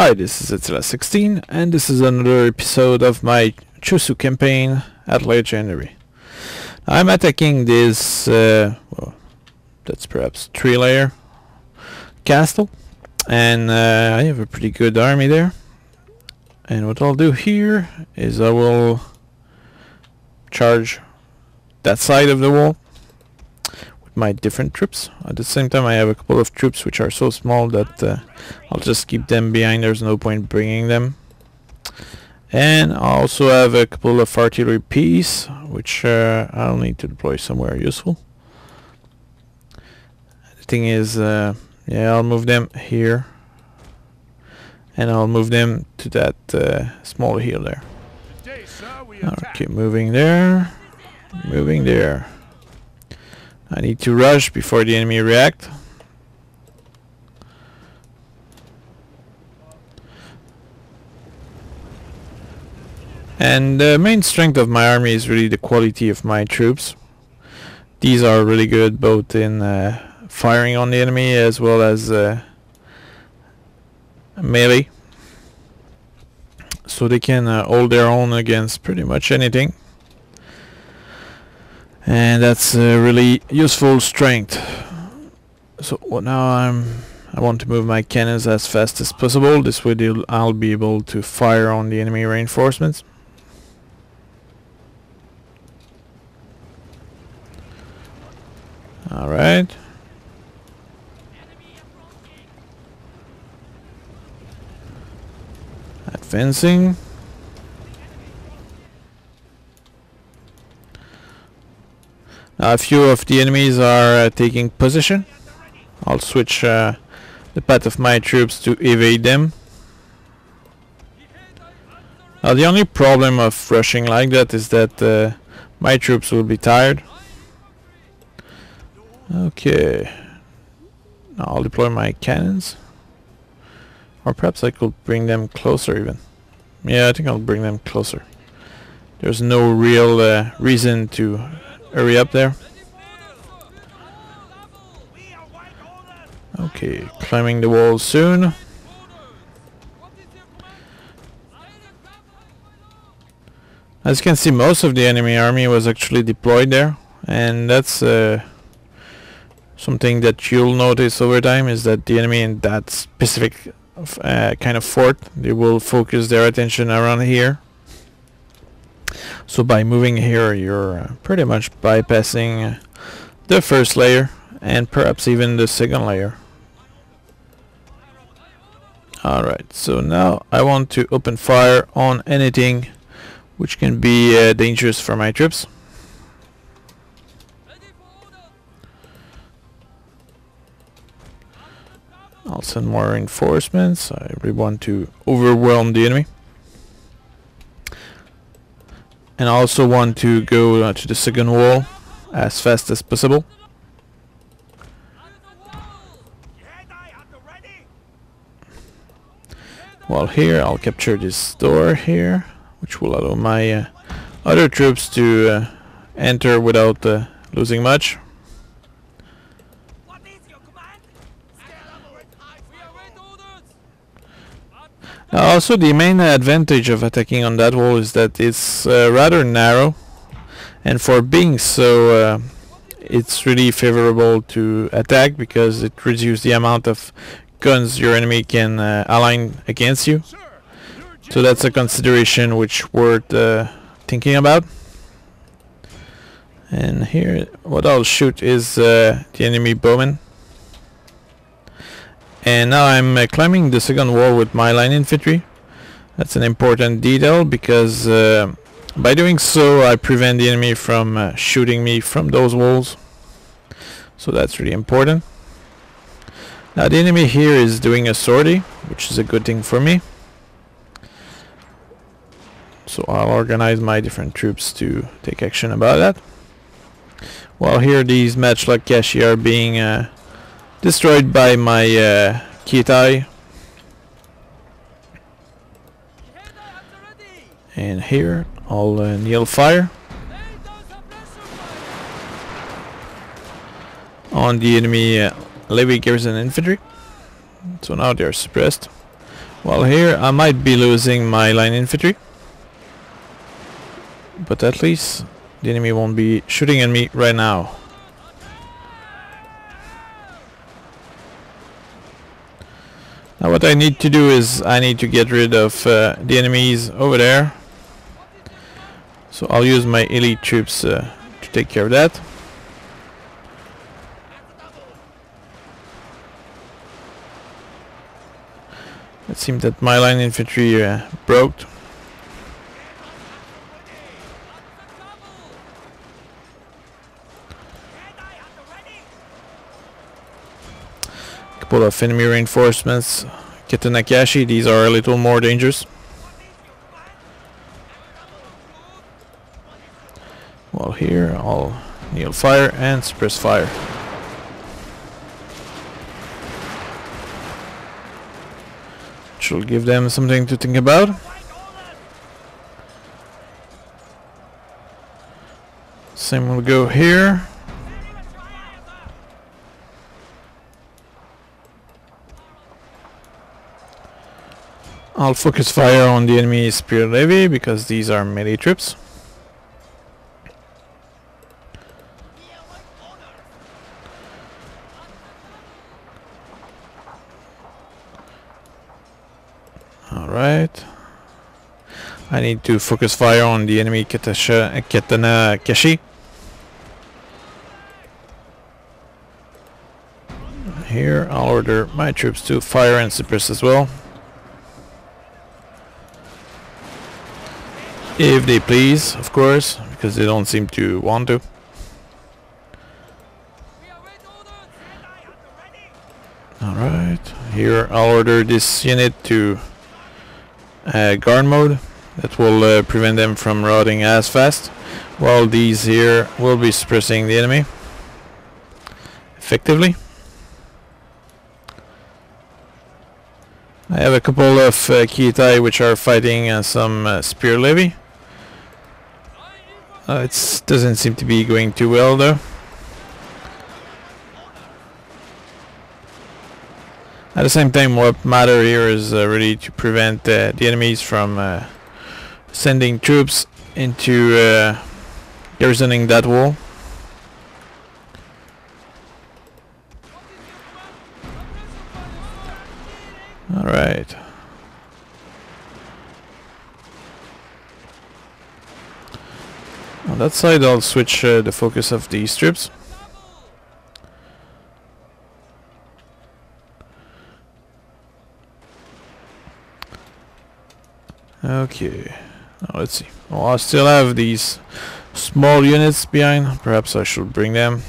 Hi, this is Attila16, and this is another episode of my Choshu campaign at Legendary. I'm attacking this, well, that's perhaps 3-layer castle, and I have a pretty good army there. And what I'll do here is I will charge that side of the wall with my different troops. At the same time, I have a couple of troops which are so small that I'll just keep them behind. There's no point bringing them. And I also have a couple of artillery pieces which I'll need to deploy somewhere useful. The thing is, yeah, I'll move them here, and I'll move them to that small hill there. Okay, moving there, moving there. I need to rush before the enemy react. And the main strength of my army is really the quality of my troops. These are really good both in firing on the enemy as well as melee. So they can hold their own against pretty much anything. And that's a really useful strength. So now I want to move my cannons as fast as possible. This way I'll be able to fire on the enemy reinforcements. Alright. Advancing. Now a few of the enemies are taking position. I'll switch the path of my troops to evade them. Now the only problem of rushing like that is that my troops will be tired. Okay. Now I'll deploy my cannons. Or perhaps I could bring them closer even. Yeah, I think I'll bring them closer. There's no real reason to hurry up there. Okay, climbing the wall soon. As you can see, most of the enemy army was actually deployed there, and that's something that you'll notice over time, is that the enemy in that specific kind of fort, they will focus their attention around here. So by moving here, you're pretty much bypassing the first layer and perhaps even the second layer. Alright, so now I want to open fire on anything which can be dangerous for my troops. I'll send more reinforcements. I really want to overwhelm the enemy. And I also want to go to the second wall as fast as possible. While here, I'll capture this door here, which will allow my other troops to enter without losing much. Now also the main advantage of attacking on that wall is that it's rather narrow, and for being so it's really favorable to attack because it reduces the amount of guns your enemy can align against you. So that's a consideration which worth thinking about. And here what I'll shoot is the enemy bowman. And now I'm climbing the second wall with my line infantry. That's an important detail because by doing so I prevent the enemy from shooting me from those walls. So that's really important. Now the enemy here is doing a sortie, which is a good thing for me. So I'll organize my different troops to take action about that. While here these matchlock cache are being destroyed by my Kitai. And here I'll kneel fire on the enemy Levy garrison infantry. So now they are suppressed. Well, here I might be losing my line infantry, but at least the enemy won't be shooting at me right now. Now what I need to do is I need to get rid of the enemies over there. So I'll use my elite troops to take care of that. It seems that my line infantry broke. Couple of enemy reinforcements. Get to Nakashi, these are a little more dangerous. Well, here I'll kneel fire and suppress fire. Which will give them something to think about. Same will go here. I'll focus fire on the enemy spear levy because these are melee troops. Alright. I need to focus fire on the enemy Katana Kashi. Here I'll order my troops to fire and suppress as well. If they please, of course, because they don't seem to want to. Alright, here I'll order this unit to guard mode. That will prevent them from routing as fast, while these here will be suppressing the enemy effectively. I have a couple of Kitai which are fighting some spear levy. It doesn't seem to be going too well though. At the same time, what matter here is really to prevent the enemies from sending troops into garrisoning that wall. Alright. On that side I'll switch the focus of these troops. Okay, now let's see. Well, I still have these small units behind. Perhaps I should bring them.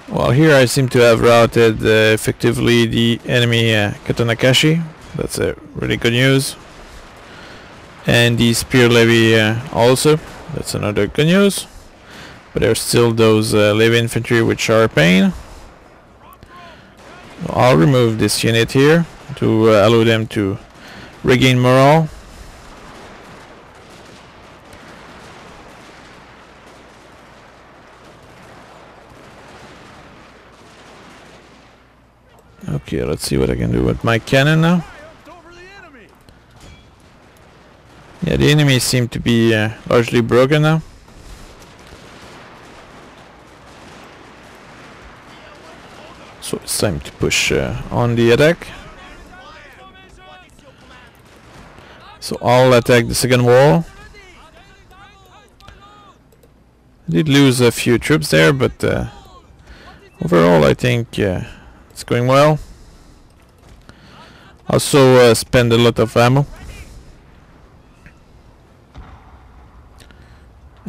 Well, here I seem to have routed effectively the enemy Katanakashi. That's really good news. And the spear levy also. That's another good news. But there's still those levy infantry which are a pain. I'll remove this unit here to allow them to regain morale. Okay, let's see what I can do with my cannon now. Yeah, the enemies seem to be largely broken now. So it's time to push on the attack. So I'll attack the second wall. I did lose a few troops there, but overall I think it's going well. Also spend a lot of ammo.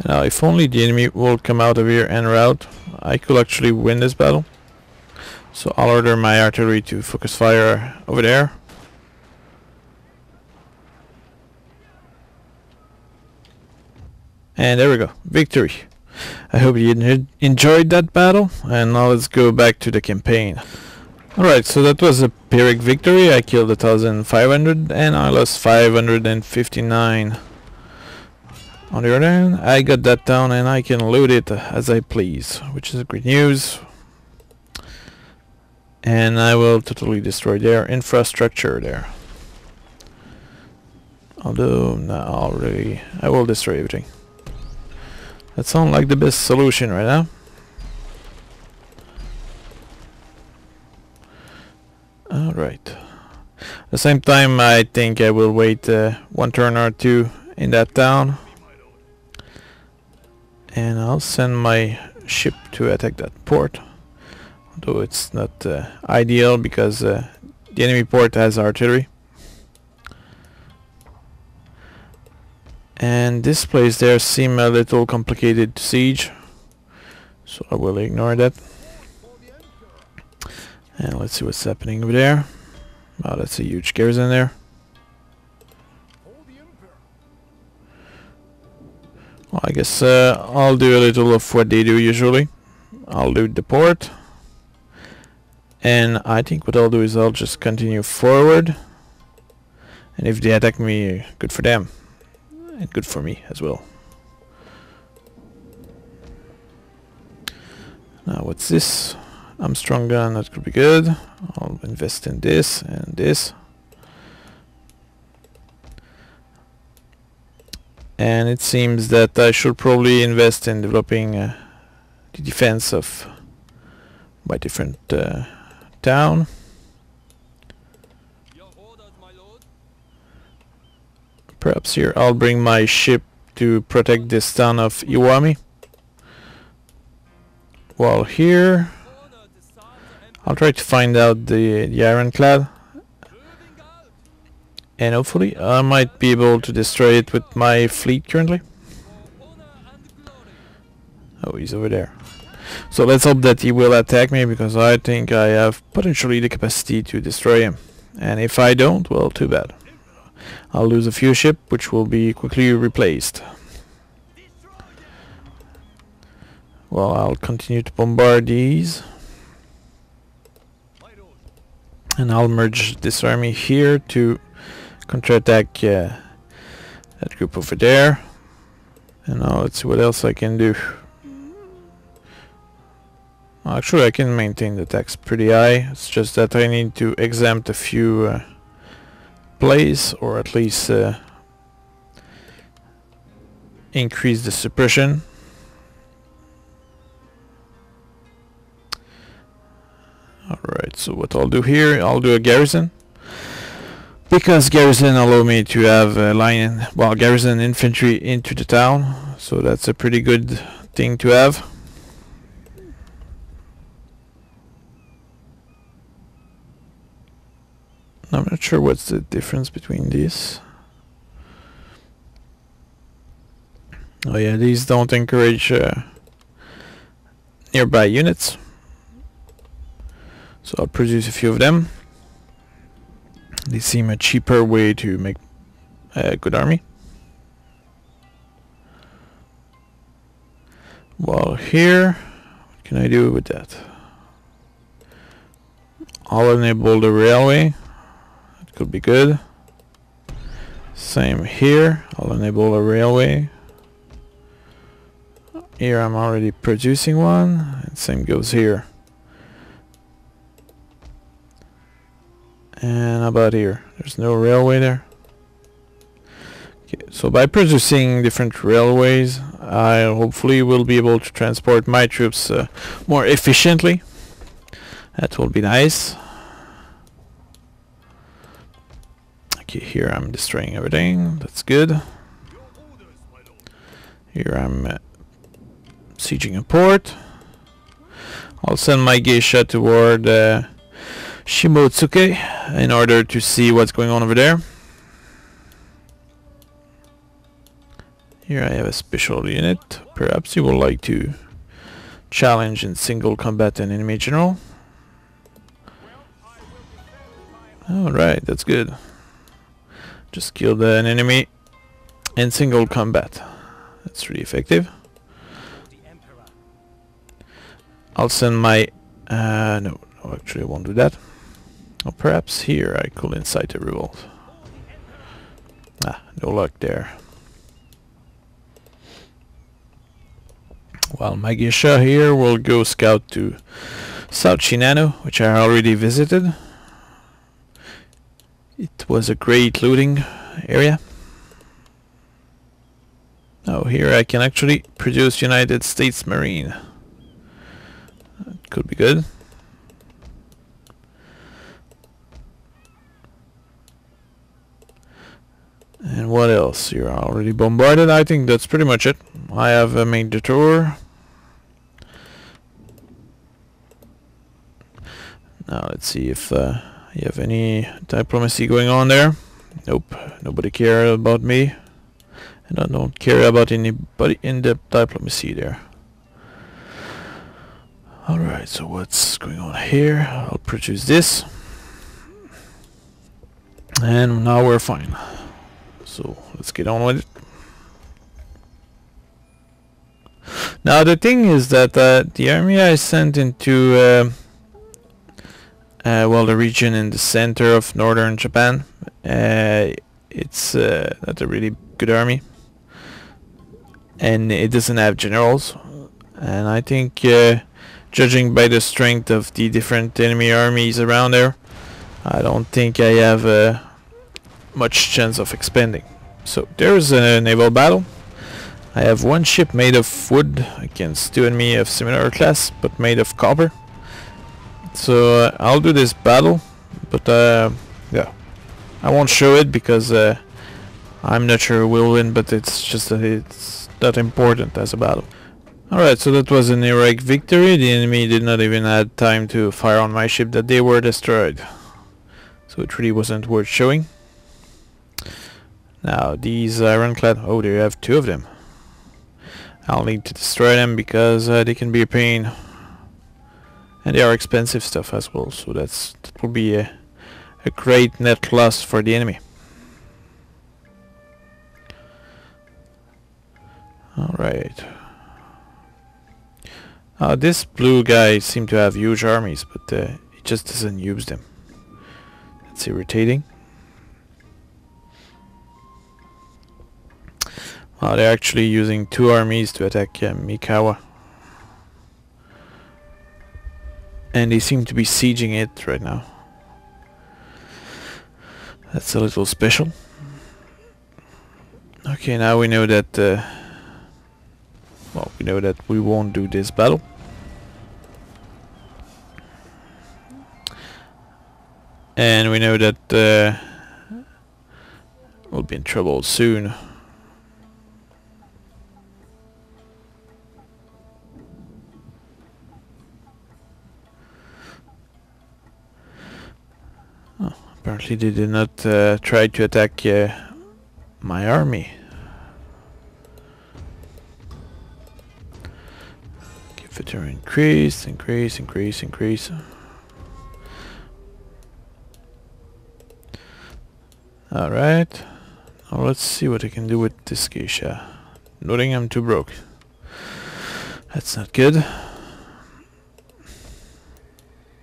Now if only the enemy will come out of here and rout, I could actually win this battle. So I'll order my artillery to focus fire over there. And there we go, victory. I hope you enjoyed that battle, and now let's go back to the campaign. Alright, so that was a Pyrrhic victory. I killed 1,500 and I lost 559. On the other hand, I got that down and I can loot it as I please, which is great news. and I will totally destroy their infrastructure there. Although, not already, I will destroy everything. That sounds like the best solution right now. Alright. At the same time, I think I will wait one turn or two in that town. And I'll send my ship to attack that port. Although it's not ideal because the enemy port has artillery. And this place there seems a little complicated to siege. So I will ignore that. And let's see what's happening over there. Oh, that's a huge garrison there. Well, I guess I'll do a little of what they do usually. I'll loot the port. And I think what I'll do is I'll just continue forward. And if they attack me, good for them. And good for me as well. Now what's this? Armstrong gun, that could be good. I'll invest in this and this. And it seems that I should probably invest in developing the defense of my different town. Perhaps here I'll bring my ship to protect this town of Iwami. While here I'll try to find out the ironclad, and hopefully I might be able to destroy it with my fleet currently. Oh, he's over there. So let's hope that he will attack me, because I think I have potentially the capacity to destroy him. And if I don't, well, too bad. I'll lose a few ships, which will be quickly replaced. Well, I'll continue to bombard these. And I'll merge this army here to counterattack that group over there. And now let's see what else I can do. Actually, I can maintain the tax pretty high. It's just that I need to exempt a few plays, or at least increase the suppression. Alright, so what I'll do here, I'll do a garrison. Because garrison allow me to have garrison infantry into the town. So that's a pretty good thing to have. I'm not sure what's the difference between these. Oh yeah, these don't encourage nearby units. So I'll produce a few of them. They seem a cheaper way to make a good army. Well, here, what can I do with that? I'll enable the railway. That could be good. Same here. I'll enable a railway. Here I'm already producing one. And same goes here. And how about here? There's no railway there. Okay, so by producing different railways, I hopefully will be able to transport my troops more efficiently. That will be nice. Okay, here I'm destroying everything. That's good. Here I'm sieging a port. I'll send my geisha toward Shimotsuke in order to see what's going on over there. Here I have a special unit. Perhaps you would like to challenge in single combat an enemy general. Alright, that's good. Just killed an enemy in single combat. That's really effective. I'll send my... no, actually I won't do that. Or perhaps here I could incite a revolt. Ah, no luck there. While my geisha here will go scout to South Shinano, which I already visited. It was a great looting area. Now here I can actually produce United States Marine. That could be good. And what else? You're already bombarded. I think that's pretty much it. I have made the tour. Now let's see if you have any diplomacy going on there. Nope, nobody cares about me. And I don't care about anybody in the diplomacy there. Alright, so what's going on here? I'll produce this. And now we're fine. So let's get on with it. Now the thing is that the army I sent into well, the region in the center of northern Japan, it's not a really good army, and it doesn't have generals. And I think, judging by the strength of the different enemy armies around there, I don't think I have much chance of expanding. So there's a naval battle. I have one ship made of wood against two enemy of similar class but made of copper. So I'll do this battle, but yeah, I won't show it because I'm not sure we'll win, but it's just that it's not important as a battle. Alright, so that was an heroic victory. The enemy did not even have time to fire on my ship that they were destroyed. So it really wasn't worth showing. Now these ironclad, oh, they have two of them. I'll need to destroy them because they can be a pain. And they are expensive stuff as well, so that will be a great net loss for the enemy. Alright. This blue guy seems to have huge armies, but he just doesn't use them. That's irritating. They're actually using two armies to attack Mikawa. And they seem to be sieging it right now. That's a little special. Okay, now we know that well, we know that we won't do this battle. And we know that we'll be in trouble soon. Apparently they did not try to attack my army. Give it an increase. Alright. Now let's see what I can do with this geisha. Noting I'm too broke. That's not good.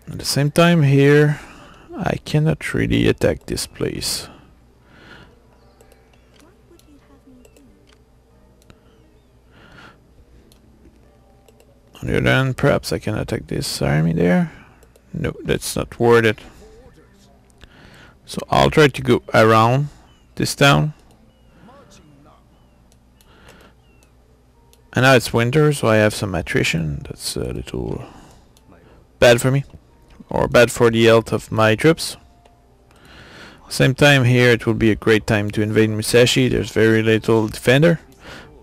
At the same time here, I cannot really attack this place. On the other hand, perhaps I can attack this army there. No, that's not worth it. So I'll try to go around this town. And now it's winter, so I have some attrition. That's a little bad for me. Or bad for the health of my troops. Same time here, it will be a great time to invade Musashi. There's very little defender,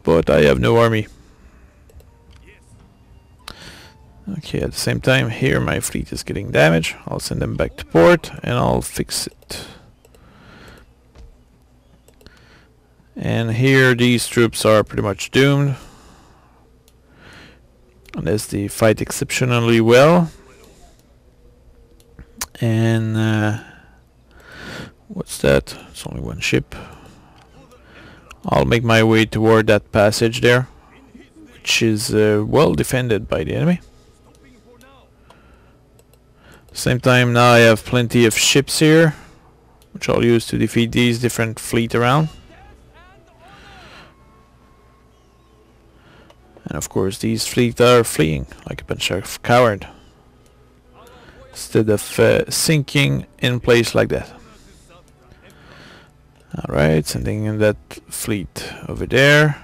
but I have no army. Okay, at the same time here my fleet is getting damaged. I'll send them back to port and I'll fix it. And here these troops are pretty much doomed. Unless they fight exceptionally well. And what's that? It's only one ship. I'll make my way toward that passage there, which is well defended by the enemy. Same time now I have plenty of ships here, which I'll use to defeat these different fleet around. And of course these fleet are fleeing like a bunch of cowards. instead of sinking in place like that. Alright, sending in that fleet over there.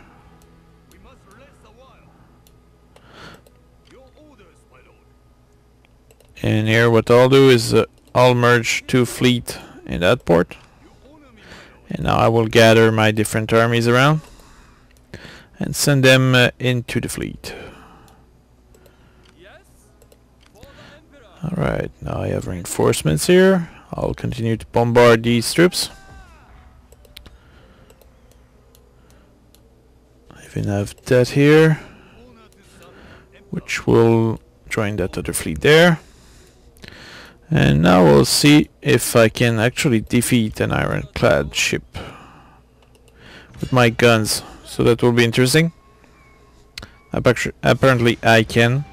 And here what I'll do is I'll merge 2 fleet in that port. And now I will gather my different armies around and send them into the fleet. Alright, now I have reinforcements here. I'll continue to bombard these troops. I even have that here, which will join that other fleet there. And now we'll see if I can actually defeat an ironclad ship with my guns. So that will be interesting. Apparently I can.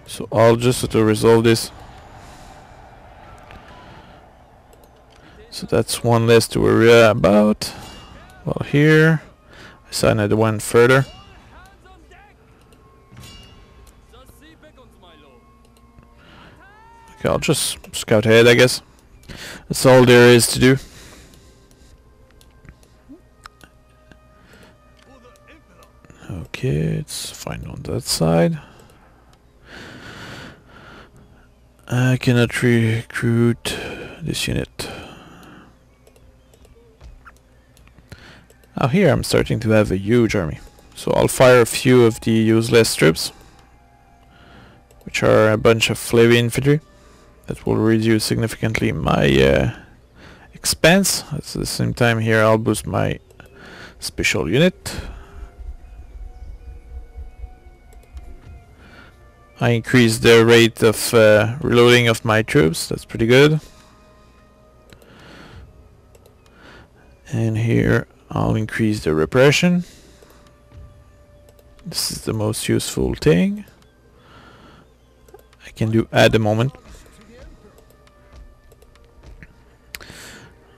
So I'll just to resolve this. So that's one less to worry about. Well, here I saw another one further. Okay, I'll just scout ahead, I guess. That's all there is to do. Okay, it's fine on that side. I cannot recruit this unit. Now here I'm starting to have a huge army. So I'll fire a few of the useless troops, which are a bunch of heavy infantry. That will reduce significantly my expense. At the same time here I'll boost my special unit. I increased the rate of reloading of my troops. That's pretty good. And here I'll increase the repression. This is the most useful thing I can do at the moment.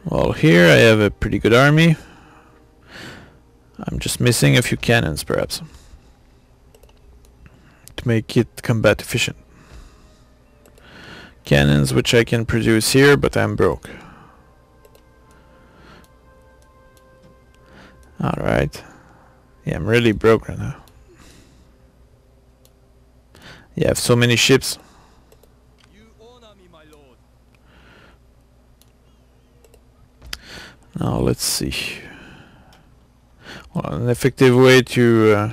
Well, here I have a pretty good army. I'm just missing a few cannons perhaps to make it combat efficient. Cannons which I can produce here, but I'm broke. Alright. Yeah, I'm really broke right now. Yeah, I have so many ships. Now let's see. Well, an effective way to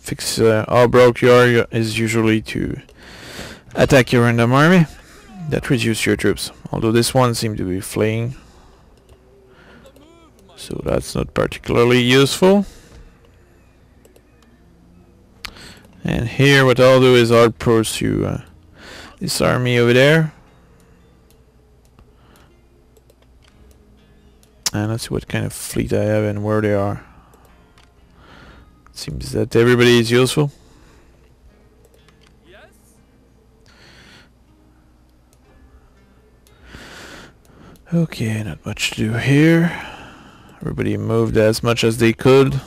fix how broke you are is usually to attack your random army. That reduces your troops. Although this one seems to be fleeing, so that's not particularly useful. And here what I'll do is I'll pursue this army over there. And let's see what kind of fleet I have and where they are. Seems that everybody is useful. Yes. Okay, not much to do here. Everybody moved as much as they could,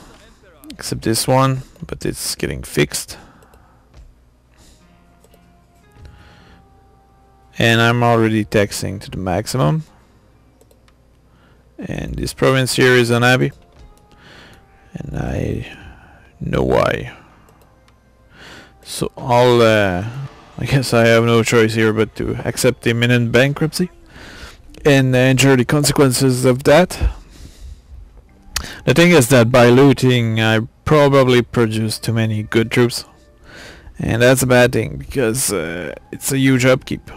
except this one, but it's getting fixed. And I'm already taxing to the maximum. And this province here is unhappy, and I know why. So I guess I have no choice here but to accept imminent bankruptcy and endure the consequences of that. The thing is that by looting I probably produce too many good troops, and that's a bad thing because it's a huge upkeep.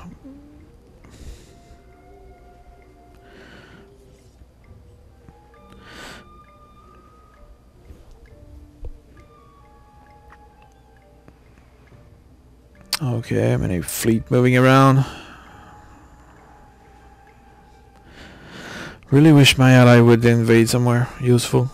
Okay, many fleet moving around. Really wish my ally would invade somewhere useful.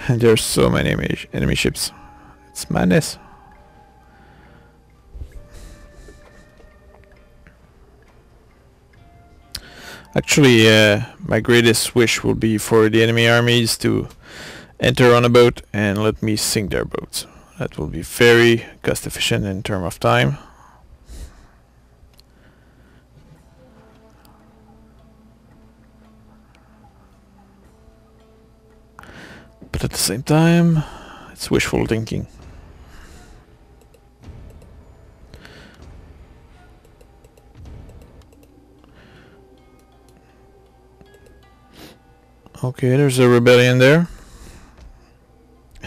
And there's so many enemy ships. It's madness. Actually, my greatest wish will be for the enemy armies to enter on a boat and let me sink their boats. That will be very cost efficient in terms of time. But at the same time, it's wishful thinking. Okay, there's a rebellion there.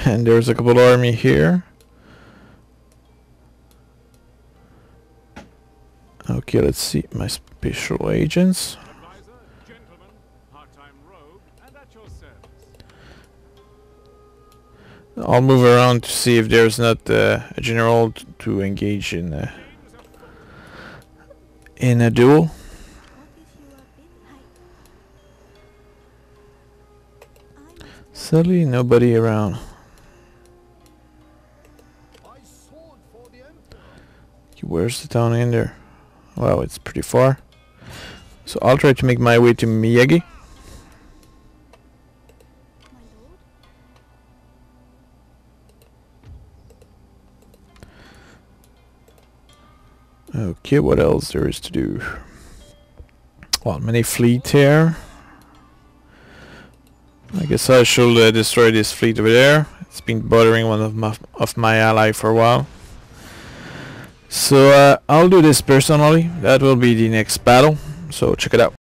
And there's a couple army here. Okay, let's see my special agents. I'll move around to see if there's not a general to engage in a duel. Sadly, nobody around. Where's the town in there? Wow, it's pretty far. So I'll try to make my way to Miyagi. Okay, what else there is to do? Well, many fleet here. I guess I should destroy this fleet over there. It's been bothering one of my ally for a while. So I'll do this personally. That will be the next battle. So check it out.